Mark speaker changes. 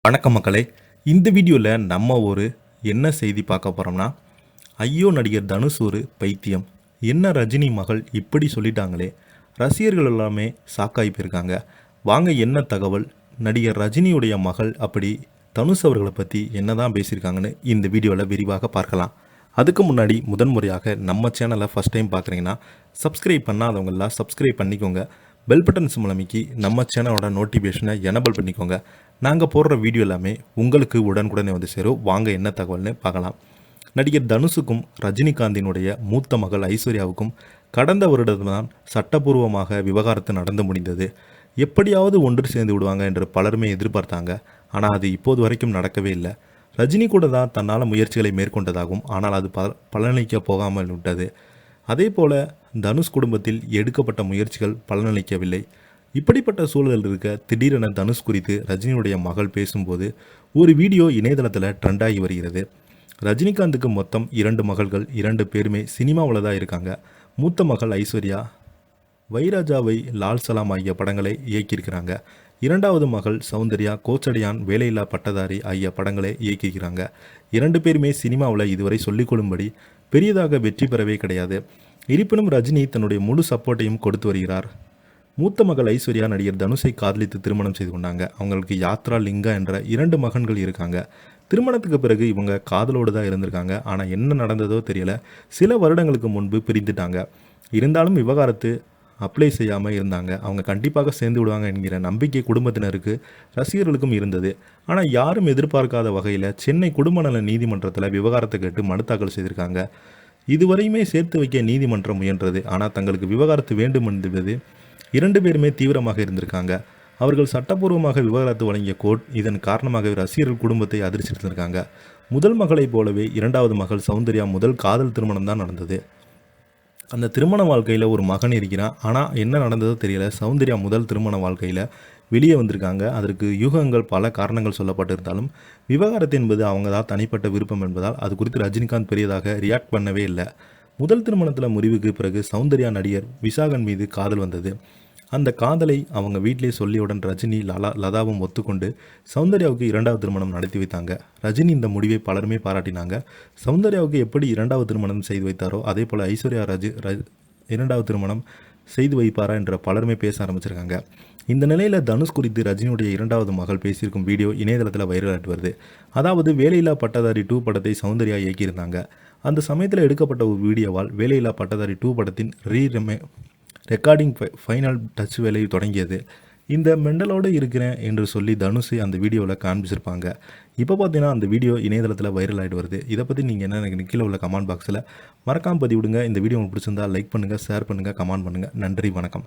Speaker 1: வணக்கம் மக்களே. இந்த வீடியோவில் நம்ம ஒரு என்ன செய்தி பார்க்க போகிறோம்னா, ஐயோ நடிகர் தனுஷ் ஒரு பைத்தியம், என்ன ரஜினி மகள் இப்படி சொல்லிட்டாங்களே, ரசிகர்கள் எல்லாமே ஷாக்காகி போயிருக்காங்க. வாங்க என்ன தகவல், நடிகர் ரஜினியுடைய மகள் அப்படி தனுஷ் அவர்களை பற்றி என்ன தான் பேசியிருக்காங்கன்னு இந்த வீடியோவில் விரிவாக பார்க்கலாம். அதுக்கு முன்னாடி முதன்முறையாக நம்ம சேனலை ஃபஸ்ட் டைம் பார்க்குறீங்கன்னா சப்ஸ்கிரைப் பண்ணாதவங்களாம் சப்ஸ்கிரைப் பண்ணிக்கோங்க. பெல் பட்டன் சிம்பல் அமைக்கி நம்ம சேனலோட நோட்டிஃபிகேஷனை எனபிள் பண்ணிக்கோங்க. நாங்கள் போடுற வீடியோ எல்லாமே உங்களுக்கு உடனுக்குடனே வந்து சேரும். வாங்க என்ன தகவல்னு பார்க்கலாம். நடிகர் தனுஷுக்கும் ரஜினிகாந்தினுடைய மூத்த மகள் ஐஸ்வர்யாவுக்கும் கடந்த வருடம்தான் சட்டப்பூர்வமாக விவகாரத்து நடந்து முடிந்தது. எப்படியாவது ஒன்று சேர்ந்து விடுவாங்க என்று பலருமே எதிர்பார்த்தாங்க. ஆனால் அது இப்போது வரைக்கும் நடக்கவே இல்லை. ரஜினி கூட தான் தன்னால் முயற்சிகளை மேற்கொண்டதாகவும் ஆனால் அது பலனளிக்க போகாமல் விட்டது. அதே போல தனுஷ் குடும்பத்தில் எடுக்கப்பட்ட முயற்சிகள் பலனளிக்கவில்லை. இப்படிப்பட்ட சூழல் இருக்க திடீரென தனுஷ் குறித்து ரஜினியுடைய மகள் பேசும்போது ஒரு வீடியோ இணையதளத்தில் ட்ரெண்டாகி வருகிறது. ரஜினிகாந்துக்கு மொத்தம் 2 மகள்கள், 2 பேருமே சினிமாவில் தான் இருக்காங்க. மூத்த மகள் ஐஸ்வர்யா வைராஜாவை, லால் சலாம் ஆகிய படங்களை இயக்கியிருக்கிறாங்க. 2வது மகள் சௌந்தர்யா கோச்சடையான், வேலையில்லா பட்டதாரி ஆகிய படங்களை இயக்கியிருக்கிறாங்க. 2 பேருமே சினிமாவில் இதுவரை சொல்லிக்கொள்ளும்படி பெரியதாக வெற்றி பெறவே கிடையாது. இருப்பினும் ரஜினி தன்னுடைய முழு சப்போர்ட்டையும் கொடுத்து வருகிறார். மூத்த மகள் ஐஸ்வர்யா நடிகர் தனுஷை காதலித்து திருமணம் செய்து கொண்டாங்க. அவங்களுக்கு யாத்ரா, லிங்கா என்ற 2 மகன்கள் இருக்காங்க. திருமணத்துக்கு பிறகு இவங்க காதலோடு தான் இருந்திருக்காங்க. ஆனால் என்ன நடந்ததோ தெரியல, சில வருடங்களுக்கு முன்பு பிரிந்துட்டாங்க. இருந்தாலும் விவகாரத்து அப்ளை செய்யாமல் இருந்தாங்க. அவங்க கண்டிப்பாக சேர்ந்து விடுவாங்க என்கிற நம்பிக்கை குடும்பத்தினருக்கு, ரசிகர்களுக்கும் இருந்தது. ஆனால் யாரும் எதிர்பார்க்காத வகையில் சென்னை குடும்ப நல நீதிமன்றத்தில் விவகாரத்தை கேட்டு மனு தாக்கல் செய்திருக்காங்க. இதுவரையுமே சேர்த்து வைக்க நீதிமன்றம் முயன்றது. ஆனால் தங்களுக்கு விவகாரத்து வேண்டும் என்பது 2 பேருமே தீவிரமாக இருந்திருக்காங்க. அவர்கள் சட்டப்பூர்வமாக விவகாரத்து வழங்கிய கோர்ட் இதன் காரணமாக ரசிகர்கள் குடும்பத்தை அதிர்ச்சியிருந்திருக்காங்க. முதல் மகளைப் போலவே 2வது மகள் சௌந்தர்யா முதல் காதல் திருமணம் தான் நடந்தது. அந்த திருமண வாழ்க்கையில் ஒரு மகன் இருக்கிறான். ஆனால் என்ன நடந்ததோ தெரியல, சௌந்தர்யா முதல் திருமண வாழ்க்கையில் வெளியே வந்திருக்காங்க. அதற்கு யூகங்கள், பல காரணங்கள் சொல்லப்பட்டிருந்தாலும் விவகாரத்து என்பது அவங்க தான் தனிப்பட்ட விருப்பம் என்பதால் அது குறித்து ரஜினிகாந்த் பெரியதாக ரியாக்ட் பண்ணவே இல்லை. முதல் திருமணத்தில் முறிவுக்கு பிறகு சௌந்தர்யா நடிகர் விசாகன் மீது காதல் வந்தது. அந்த காதலை அவங்க வீட்டிலே சொல்லியவுடன் ரஜினி, லதாவும் ஒத்துக்கொண்டு சௌந்தர்யாவுக்கு 2வது திருமணம் நடத்தி வைத்தாங்க. ரஜினி இந்த முடிவை பலருமே பாராட்டினாங்க. சௌந்தர்யாவுக்கு எப்படி 2வது திருமணம் செய்து வைத்தாரோ அதே போல் ஐஸ்வர்யா 2வது திருமணம் செய்து வைப்பாரா என்ற பலருமே பேச ஆரம்பிச்சிருக்காங்க. இந்த நிலையில் தனுஷ் குறித்து ரஜினியுடைய 2வது மகள் பேசியிருக்கும் வீடியோ இணையதளத்தில் வைரல் ஆகிட்டு வருது. அதாவது வேலையில்லா பட்டதாரி 2 படத்தை சௌந்தர்யா இயக்கியிருந்தாங்க. அந்த சமயத்தில் எடுக்கப்பட்ட ஒரு வீடியோவால் வேலையில்லா பட்டதாரி 2 படத்தின் ரெக்கார்டிங் ஃபைனல் டச் வேலை தொடங்கியது. இந்த மெண்டலோடு இருக்கிறேன் என்று சொல்லி தனுஷை அந்த வீடியோவில் காண்பிச்சிருப்பாங்க. இப்போ பார்த்தீங்கன்னா அந்த வீடியோ இணையதளத்தில் வைரல் ஆகிட்டு வருது. இதை பற்றி நீங்கள் என்ன எனக்கு கீழே உள்ள கமெண்ட் பாக்ஸில் மறக்காமல் பதிவிடுங்க. இந்த வீடியோ உங்களுக்கு பிடிச்சிருந்தா லைக் பண்ணுங்கள், ஷேர் பண்ணுங்கள், கமெண்ட் பண்ணுங்கள். நன்றி, வணக்கம்.